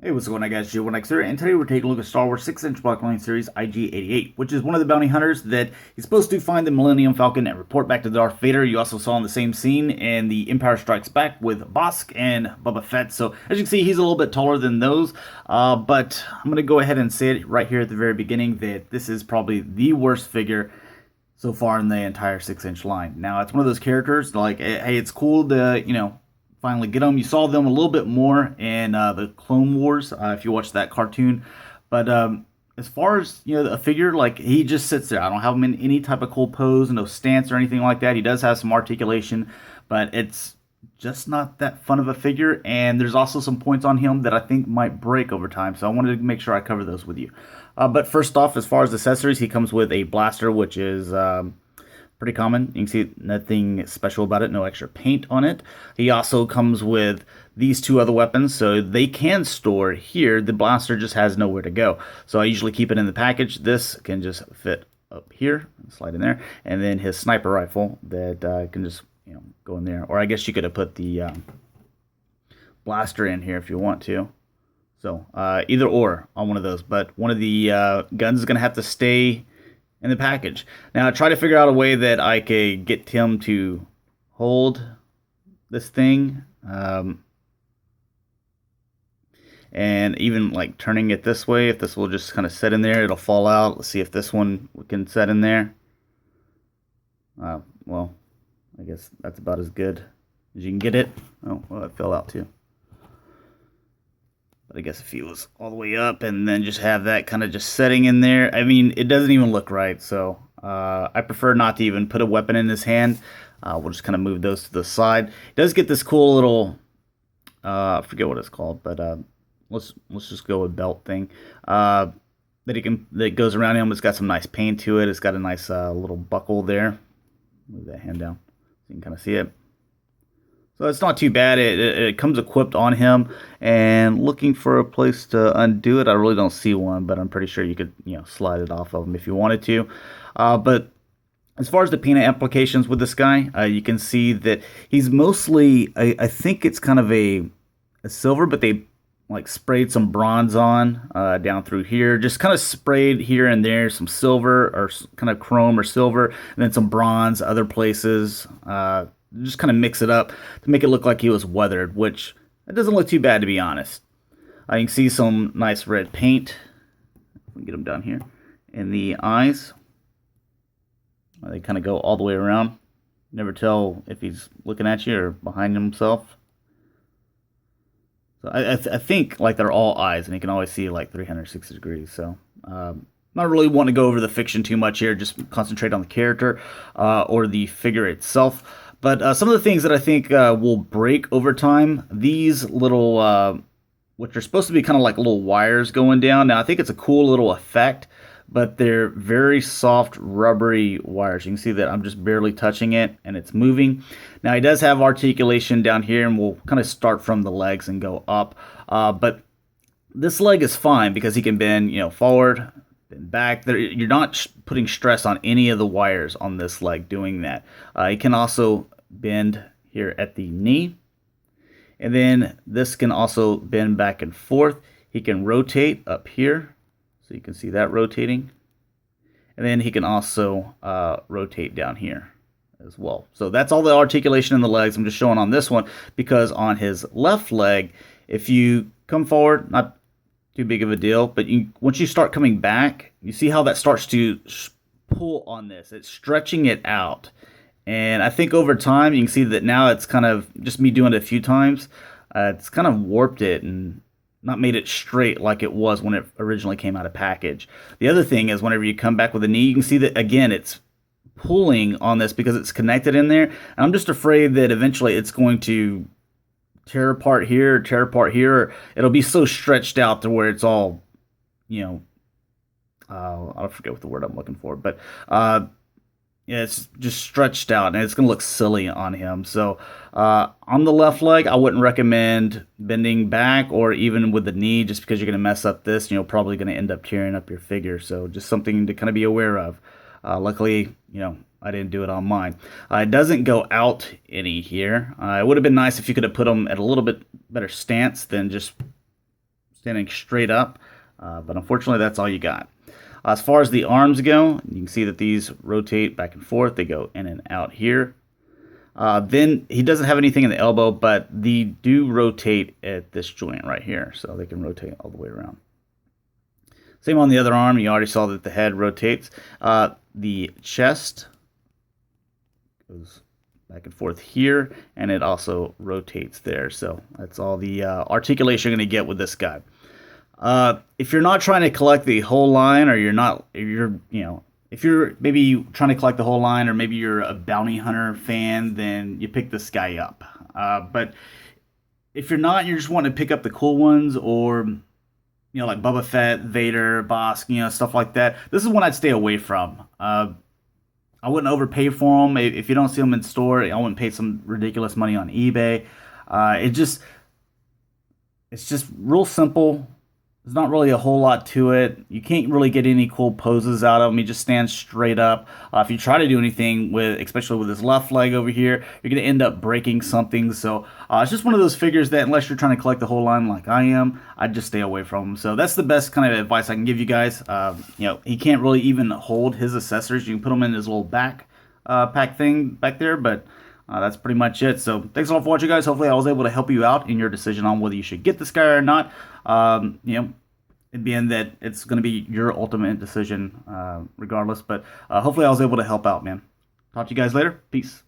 Hey, what's going on, guys? J1X here, and today we're taking a look at Star Wars 6-inch blockline series IG-88, which is one of the bounty hunters that he's supposed to find the Millennium Falcon and report back to Darth Vader. You also saw in the same scene in The Empire Strikes Back with Bosk and Boba Fett. So, as you can see, he's a little bit taller than those, but I'm going to go ahead and say it right here at the very beginning that this is probably the worst figure so far in the entire 6-inch line. Now, it's one of those characters, like, hey, it's cool to, finally get them. You saw them a little bit more in the Clone Wars, if you watch that cartoon. But as far as a figure, like he just sits there. I don't have him in any type of cool pose, no stance or anything like that. He does have some articulation, but it's just not that fun of a figure. And there's also some points on him that I think might break over time. So I wanted to make sure I cover those with you. But first off, as far as accessories, he comes with a blaster, which is pretty common. You can see nothing special about it, no extra paint on it. He also comes with these two other weapons, so they can store here. The blaster just has nowhere to go. So I usually keep it in the package. This can just fit up here, slide in there, and then his sniper rifle that can just go in there. Or I guess you could have put the blaster in here if you want to. So either or on one of those, but one of the guns is going to have to stay in the package. Now I try to figure out a way that I could get him to hold this thing, and even like turning it this way. If this will just kind of set in there, it'll fall out. Let's see if this one can set in there. Well, I guess that's about as good as you can get it. Oh, well, it fell out too. But I guess if he was all the way up and then just have that kind of just setting in there, I mean, it doesn't even look right. So I prefer not to even put a weapon in his hand. We'll just kind of move those to the side. It does get this cool little, I forget what it's called, but let's just go with belt thing that goes around him. It's got some nice paint to it. It's got a nice little buckle there. Move that hand down so you can kind of see it. So it's not too bad. It comes equipped on him, and looking for a place to undo it. I really don't see one, but I'm pretty sure you could slide it off of him if you wanted to. But as far as the paint applications with this guy, you can see that he's mostly, I think it's kind of a silver, but they like sprayed some bronze on down through here. Just kind of sprayed here and there some silver or kind of chrome or silver, and then some bronze other places. Just kind of mix it up to make it look like he was weathered, which it doesn't look too bad, to be honest. You can see some nice red paint. Let me get them down here. In the eyes, they kind of go all the way around. Never tell if he's looking at you or behind himself. So I think like they're all eyes, and you can always see like 360 degrees. So not really wanting to go over the fiction too much here. Just concentrate on the character or the figure itself. But some of the things that I think will break over time, these little, which are supposed to be kind of like little wires going down. Now, I think it's a cool little effect, but they're very soft, rubbery wires. You can see that I'm just barely touching it, and it's moving. Now, he does have articulation down here, and we'll kind of start from the legs and go up. But this leg is fine because he can bend, forward, back. You're not putting stress on any of the wires on this leg doing that. It can also bend here at the knee, and then this can also bend back and forth. He can rotate up here, so you can see that rotating, and then he can also rotate down here as well. So that's all the articulation in the legs. I'm just showing on this one because on his left leg, if you come forward, not too big of a deal, but once you start coming back, you see how that starts to pull on this. It's stretching it out, and I think over time you can see that now it's kind of just me doing it a few times. It's kind of warped it and not made it straight like it was when it originally came out of package. The other thing is whenever you come back with a knee, you can see that again it's pulling on this because it's connected in there. And I'm just afraid that eventually it's going to tear apart here, tear apart here, or it'll be so stretched out to where it's all, I forget what the word I'm looking for, but yeah, it's just stretched out, and it's going to look silly on him. So on the left leg, I wouldn't recommend bending back or even with the knee, just because you're going to mess up this, probably going to end up tearing up your figure. So just something to kind of be aware of. Luckily, I didn't do it on mine. It doesn't go out any here. It would have been nice if you could have put them at a little bit better stance than just standing straight up. But unfortunately, that's all you got. As far as the arms go, you can see that these rotate back and forth. They go in and out here. Then he doesn't have anything in the elbow, but they do rotate at this joint right here. So they can rotate all the way around. Same on the other arm. You already saw that the head rotates. The chest goes back and forth here, and it also rotates there. So that's all the articulation you're going to get with this guy. If you're not trying to collect the whole line, or if you're maybe trying to collect the whole line, or maybe you're a bounty hunter fan, then you pick this guy up. But if you're not, you're just wanting to pick up the cool ones, or like Boba Fett, Vader, Bosk, stuff like that, this is one I'd stay away from. I wouldn't overpay for them. If you don't see them in store, I wouldn't pay some ridiculous money on eBay. It's just real simple. There's not really a whole lot to it. You can't really get any cool poses out of him. He just stands straight up. If you try to do anything especially with his left leg over here, you're going to end up breaking something. So it's just one of those figures that, unless you're trying to collect the whole line like I am, I'd just stay away from him. So that's the best kind of advice I can give you guys. He can't really even hold his accessories. You can put them in his little pack thing back there, but that's pretty much it. So thanks a lot for watching, guys. Hopefully I was able to help you out in your decision on whether you should get this guy or not. In the end, that it's going to be your ultimate decision regardless. But hopefully I was able to help out, man. Talk to you guys later. Peace.